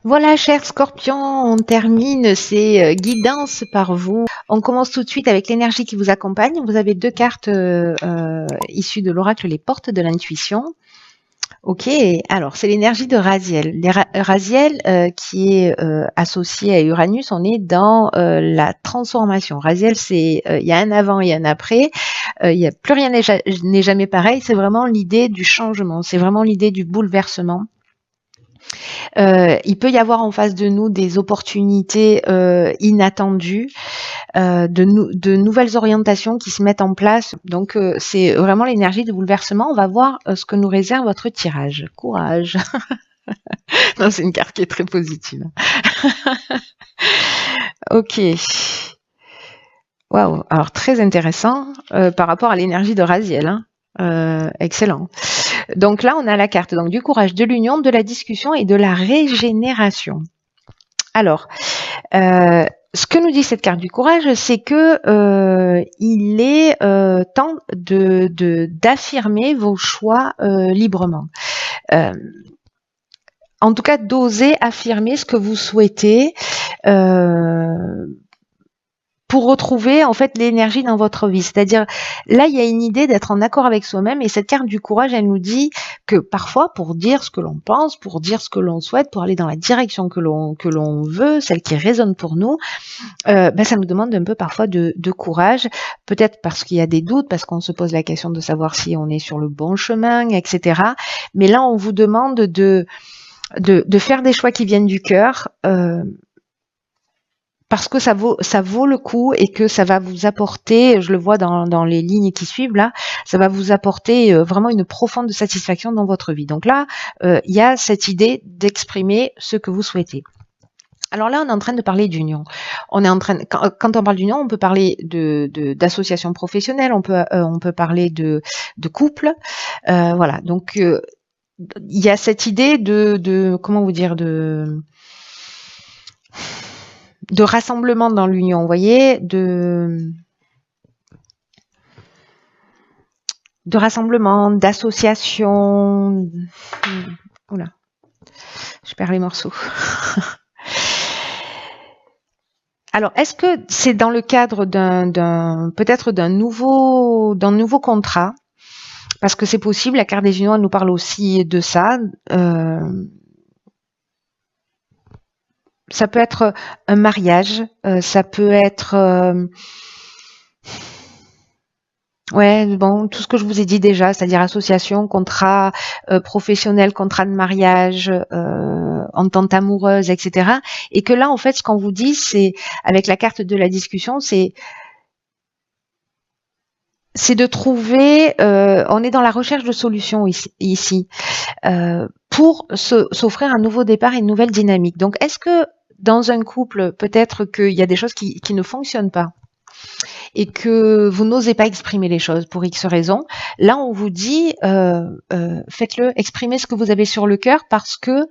Voilà, chers scorpions, on termine ces guidances par vous. On commence tout de suite avec l'énergie qui vous accompagne. Vous avez deux cartes issues de l'oracle Les Portes de l'Intuition. Ok, alors c'est l'énergie de Raziel. Raziel qui est associé à Uranus, on est dans la transformation. Raziel, c'est il y a un avant et un après. Il y a plus rien n'est jamais pareil. C'est vraiment l'idée du changement. C'est vraiment l'idée du bouleversement. Il peut y avoir en face de nous des opportunités inattendues, de nouvelles orientations qui se mettent en place. Donc, c'est vraiment l'énergie de bouleversement. On va voir ce que nous réserve votre tirage. Courage. Non, c'est une carte qui est très positive. Ok. Waouh. Alors, très intéressant par rapport à l'énergie de Raziel. Hein. Excellent. Donc là, on a la carte donc, du courage, de l'union, de la discussion et de la régénération. Alors, ce que nous dit cette carte du courage, c'est que il est temps d'affirmer vos choix librement. En tout cas, d'oser affirmer ce que vous souhaitez. Pour retrouver en fait l'énergie dans votre vie. C'est-à-dire, là, il y a une idée d'être en accord avec soi-même et cette carte du courage, elle nous dit que parfois, pour dire ce que l'on pense, pour dire ce que l'on souhaite, pour aller dans la direction que l'on veut, celle qui résonne pour nous, ça nous demande un peu parfois de courage, peut-être parce qu'il y a des doutes, parce qu'on se pose la question de savoir si on est sur le bon chemin, etc. Mais là, on vous demande de faire des choix qui viennent du cœur, parce que ça vaut le coup et que ça va vous apporter, je le vois dans les lignes qui suivent là, ça va vous apporter vraiment une profonde satisfaction dans votre vie. Donc là, il y a cette idée d'exprimer ce que vous souhaitez. Alors là, on est en train de parler d'union. On est en train, quand on parle d'union, on peut parler d'association professionnelle, on peut parler de couple, voilà. Donc il y a cette idée de comment vous dire de rassemblement dans l'union, vous voyez, de rassemblement, d'association. Oula, je perds les morceaux. Alors, est-ce que c'est dans le cadre peut-être d'un nouveau contrat? Parce que c'est possible, la carte des unions, elle nous parle aussi de ça. Ça peut être un mariage, ça peut être ouais, bon, tout ce que je vous ai dit déjà, c'est-à-dire association, contrat professionnel, contrat de mariage, entente amoureuse, etc. Et que là, en fait, ce qu'on vous dit, c'est, avec la carte de la discussion, c'est de trouver, on est dans la recherche de solutions ici pour s'offrir un nouveau départ et une nouvelle dynamique. Donc, est-ce que dans un couple, peut-être qu'il y a des choses qui ne fonctionnent pas et que vous n'osez pas exprimer les choses pour X raisons, là on vous dit faites-le, exprimez ce que vous avez sur le cœur parce que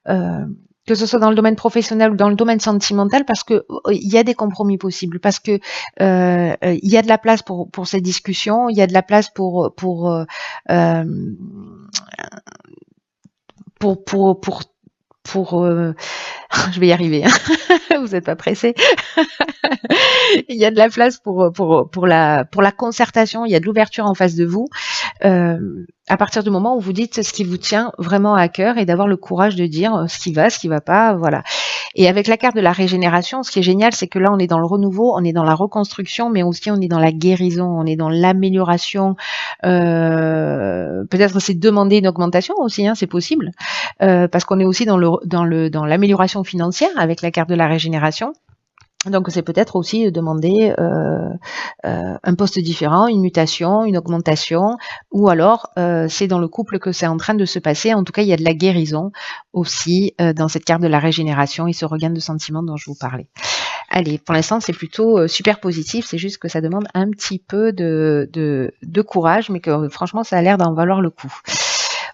ce soit dans le domaine professionnel ou dans le domaine sentimental, parce que il y a des compromis possibles, parce que il y a de la place pour cette discussion, il y a de la place pour je vais y arriver, hein. Vous n'êtes pas pressé. Il y a de la place pour la concertation, il y a de l'ouverture en face de vous. À partir du moment où vous dites ce qui vous tient vraiment à cœur et d'avoir le courage de dire ce qui va pas, voilà. Et avec la carte de la régénération, ce qui est génial, c'est que là, on est dans le renouveau, on est dans la reconstruction, mais aussi on est dans la guérison, on est dans l'amélioration. Peut-être c'est demander une augmentation aussi, hein, c'est possible, parce qu'on est aussi dans l'amélioration financière avec la carte de la régénération. Donc c'est peut-être aussi demander un poste différent, une mutation, une augmentation, ou alors c'est dans le couple que c'est en train de se passer. En tout cas, il y a de la guérison aussi dans cette carte de la régénération et ce regain de sentiments dont je vous parlais. Allez, pour l'instant, c'est plutôt super positif. C'est juste que ça demande un petit peu de courage, mais que franchement, ça a l'air d'en valoir le coup.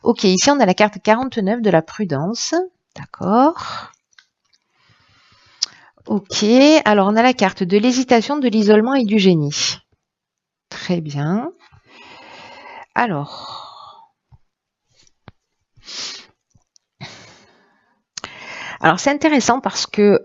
Ok, ici on a la carte 49 de la prudence. D'accord. Ok, alors on a la carte de l'hésitation, de l'isolement et du génie. Très bien. Alors c'est intéressant parce que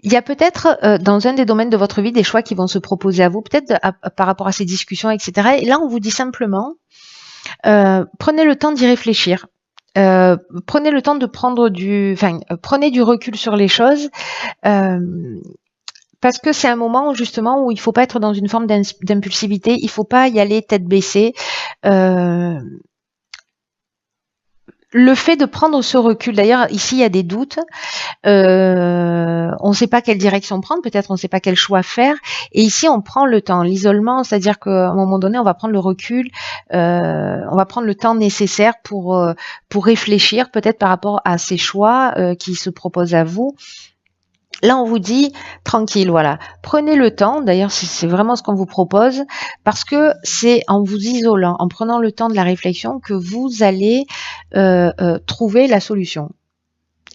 il y a peut-être dans un des domaines de votre vie des choix qui vont se proposer à vous, peut-être par rapport à ces discussions, etc. Et là, on vous dit simplement, prenez le temps d'y réfléchir. Prenez le temps de prendre prenez du recul sur les choses. Parce que c'est un moment où, justement, où il faut pas être dans une forme d'impulsivité, il faut pas y aller tête baissée. Le fait de prendre ce recul, d'ailleurs, ici, il y a des doutes. On ne sait pas quelle direction prendre, peut-être on ne sait pas quel choix faire. Et ici, on prend le temps. L'isolement, c'est-à-dire qu'à un moment donné, on va prendre le recul, on va prendre le temps nécessaire pour réfléchir, peut-être par rapport à ces choix qui se proposent à vous. Là, on vous dit tranquille, voilà. Prenez le temps, d'ailleurs, c'est vraiment ce qu'on vous propose, parce que c'est en vous isolant, en prenant le temps de la réflexion, que vous allez trouver la solution.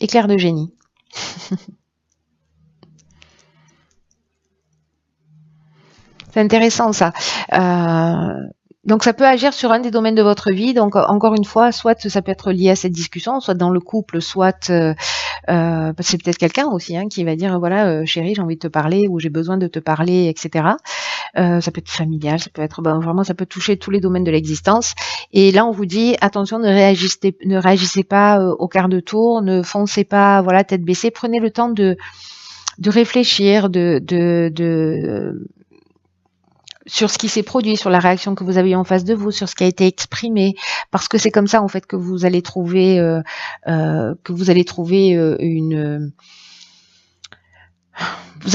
Éclair de génie. C'est intéressant ça. Donc ça peut agir sur un des domaines de votre vie. Donc encore une fois, soit ça peut être lié à cette discussion, soit dans le couple, soit c'est peut-être quelqu'un aussi qui va dire voilà chérie, j'ai envie de te parler ou j'ai besoin de te parler, etc. Ça peut être familial, ça peut être vraiment, ça peut toucher tous les domaines de l'existence. Et là on vous dit attention, ne réagissez pas au quart de tour, ne foncez pas voilà tête baissée, prenez le temps de réfléchir, sur ce qui s'est produit, sur la réaction que vous avez eue en face de vous, sur ce qui a été exprimé, parce que c'est comme ça en fait que vous allez trouver vous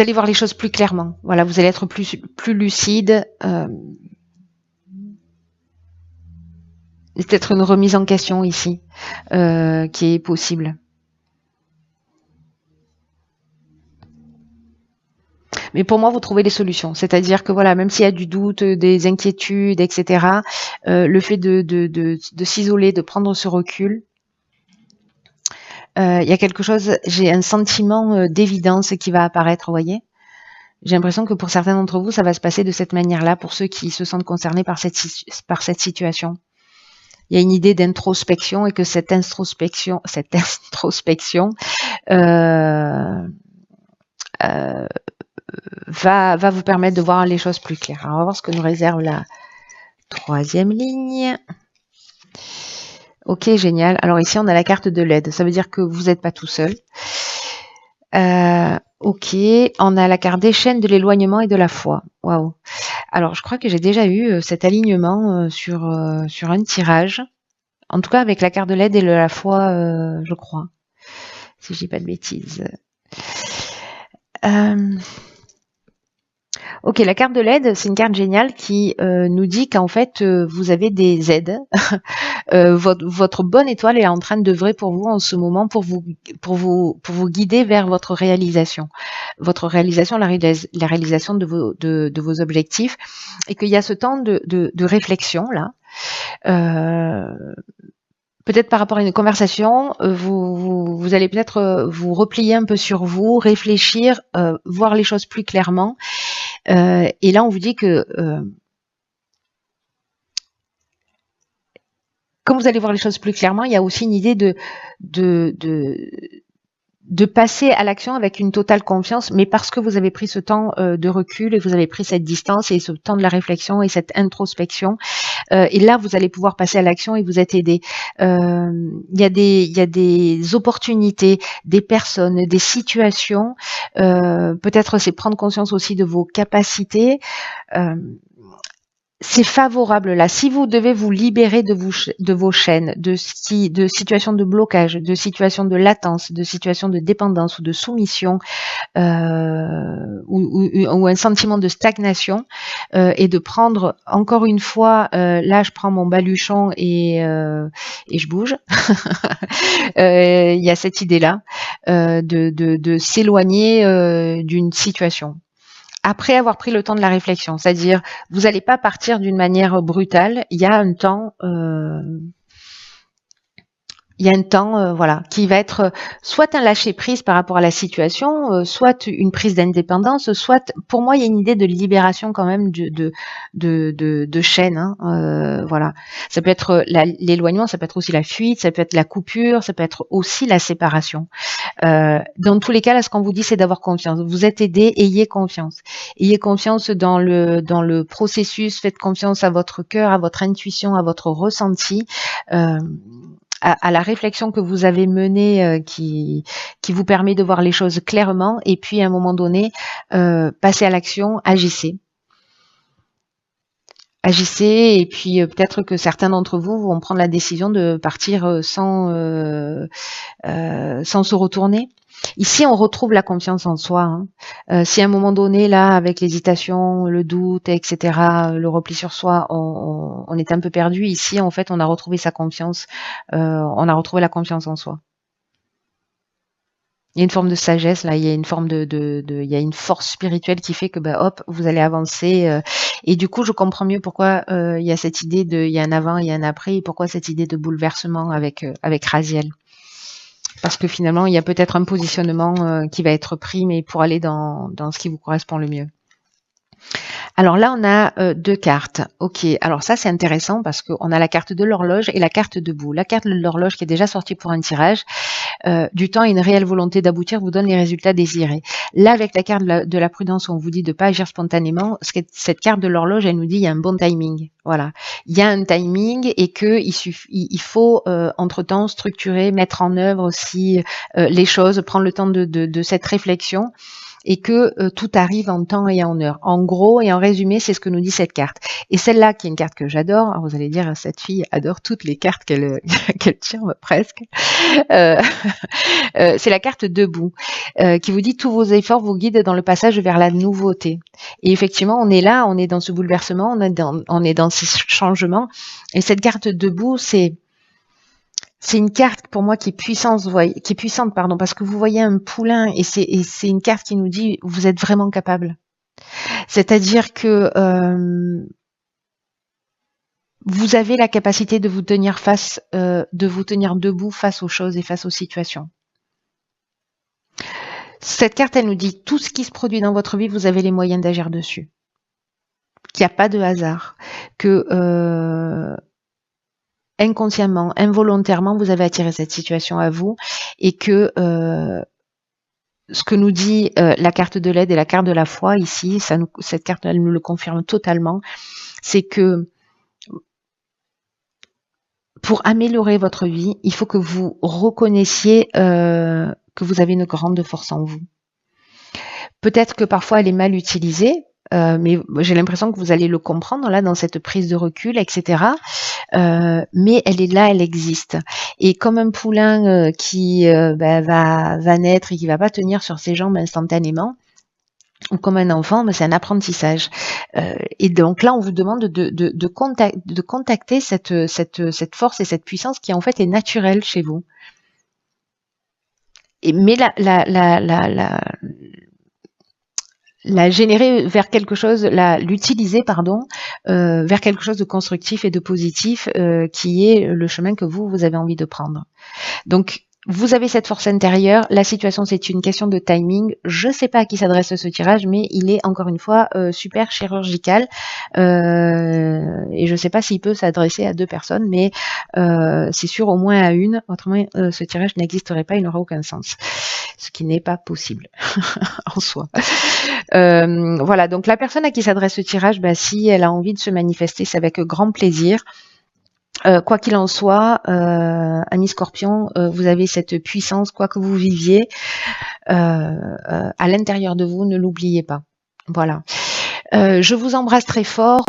allez voir les choses plus clairement. Voilà, vous allez être plus lucide. C'est peut-être une remise en question ici qui est possible. Mais pour moi, vous trouvez des solutions. C'est-à-dire que voilà, même s'il y a du doute, des inquiétudes, etc., le fait de s'isoler, de prendre ce recul, il y a quelque chose, j'ai un sentiment d'évidence qui va apparaître, vous voyez. J'ai l'impression que pour certains d'entre vous, ça va se passer de cette manière-là, pour ceux qui se sentent concernés par cette situation. Il y a une idée d'introspection et que cette introspection va vous permettre de voir les choses plus claires. Alors, on va voir ce que nous réserve la troisième ligne. Ok, génial. Alors ici, on a la carte de l'aide. Ça veut dire que vous n'êtes pas tout seul. Ok, on a la carte des chaînes, de l'éloignement et de la foi. Waouh. Alors, je crois que j'ai déjà eu cet alignement sur un tirage. En tout cas, avec la carte de l'aide et de la foi, je crois. Si je dis pas de bêtises. Ok, la carte de l'aide, c'est une carte géniale qui nous dit qu'en fait, vous avez des aides. Votre bonne étoile est en train d'œuvrer pour vous en ce moment pour vous guider vers votre réalisation. Votre réalisation, la réalisation de vos objectifs. Et qu'il y a ce temps de réflexion, là. Peut-être par rapport à une conversation, vous allez peut-être vous replier un peu sur vous, réfléchir, voir les choses plus clairement. Et là, on vous dit que comme vous allez voir les choses plus clairement, il y a aussi une idée de passer à l'action avec une totale confiance, mais parce que vous avez pris ce temps de recul et vous avez pris cette distance et ce temps de la réflexion et cette introspection. Et là, vous allez pouvoir passer à l'action et vous êtes aidé. Il y a des opportunités, des personnes, des situations. Peut-être c'est prendre conscience aussi de vos capacités. C'est favorable là. Si vous devez vous libérer de vos chaînes, de situations de blocage, de situations de latence, de situations de dépendance ou de soumission, ou un sentiment de stagnation, et de prendre encore une fois, là je prends mon baluchon et je bouge. Il y a cette idée-là de s'éloigner d'une situation. Après avoir pris le temps de la réflexion, c'est-à-dire vous n'allez pas partir d'une manière brutale, il y a un temps Il y a un temps, voilà, qui va être soit un lâcher prise par rapport à la situation, soit une prise d'indépendance, soit, pour moi, il y a une idée de libération quand même de chaîne. Hein, voilà, ça peut être l'éloignement, ça peut être aussi la fuite, ça peut être la coupure, ça peut être aussi la séparation. Dans tous les cas, là, ce qu'on vous dit, c'est d'avoir confiance. Vous êtes aidé, ayez confiance. Ayez confiance dans le processus. Faites confiance à votre cœur, à votre intuition, à votre ressenti. À la réflexion que vous avez menée qui vous permet de voir les choses clairement et puis à un moment donné, passez à l'action, agissez. Agissez et puis peut-être que certains d'entre vous vont prendre la décision de partir sans se retourner. Ici, on retrouve la confiance en soi. Hein. Si à un moment donné, là, avec l'hésitation, le doute, etc., le repli sur soi, on est un peu perdu, ici, en fait, on a retrouvé sa confiance, on a retrouvé la confiance en soi. Il y a une forme de sagesse, là, il y a une forme il y a une force spirituelle qui fait que, hop, vous allez avancer. Et du coup, je comprends mieux pourquoi il y a cette idée il y a un avant, il y a un après, et pourquoi cette idée de bouleversement avec Raziel. Parce que finalement, il y a peut-être un positionnement qui va être pris, mais pour aller dans ce qui vous correspond le mieux. Alors là, on a 2 cartes. Ok, alors ça c'est intéressant parce qu'on a la carte de l'horloge et la carte debout. La carte de l'horloge qui est déjà sortie pour un tirage, du temps et une réelle volonté d'aboutir vous donne les résultats désirés. Là, avec la carte de la prudence, on vous dit de ne pas agir spontanément. Cette carte de l'horloge, elle nous dit il y a un bon timing. Voilà, il y a un timing et que il faut entre-temps structurer, mettre en œuvre aussi les choses, prendre le temps de cette réflexion. Et que tout arrive en temps et en heure. En gros et en résumé, c'est ce que nous dit cette carte. Et celle-là, qui est une carte que j'adore, alors vous allez dire, cette fille adore toutes les cartes qu'elle tire presque. C'est la carte debout, qui vous dit tous vos efforts vous guident dans le passage vers la nouveauté. Et effectivement, on est là, on est dans ce bouleversement, on est dans ces changements. Et cette carte debout, c'est une carte pour moi qui est puissante, parce que vous voyez un poulain et c'est une carte qui nous dit vous êtes vraiment capable. C'est-à-dire que vous avez la capacité de vous tenir debout face aux choses et face aux situations. Cette carte, elle nous dit tout ce qui se produit dans votre vie, vous avez les moyens d'agir dessus. Qu'il n'y a pas de hasard, que inconsciemment, involontairement, vous avez attiré cette situation à vous et que ce que nous dit la carte de l'aide et la carte de la foi ici, cette carte elle nous le confirme totalement, c'est que pour améliorer votre vie, il faut que vous reconnaissiez que vous avez une grande force en vous. Peut-être que parfois elle est mal utilisée, mais j'ai l'impression que vous allez le comprendre là dans cette prise de recul, etc. Mais elle est là, elle existe. Et comme un poulain qui va naître et qui va pas tenir sur ses jambes instantanément, ou comme un enfant, c'est un apprentissage. Et donc là, on vous demande de contacter cette force et cette puissance qui en fait est naturelle chez vous. Mais la générer vers quelque chose, l'utiliser vers quelque chose de constructif et de positif qui est le chemin que vous avez envie de prendre. Donc vous avez cette force intérieure, la situation c'est une question de timing, je ne sais pas à qui s'adresse ce tirage, mais il est encore une fois super chirurgical et je ne sais pas s'il peut s'adresser à 2 personnes, mais c'est sûr au moins à une, autrement ce tirage n'existerait pas, il n'aura aucun sens, ce qui n'est pas possible en soi. Voilà, donc la personne à qui s'adresse ce tirage, si elle a envie de se manifester, c'est avec grand plaisir. Quoi qu'il en soit, amis Scorpion, vous avez cette puissance, quoi que vous viviez, à l'intérieur de vous, ne l'oubliez pas. Voilà. Je vous embrasse très fort.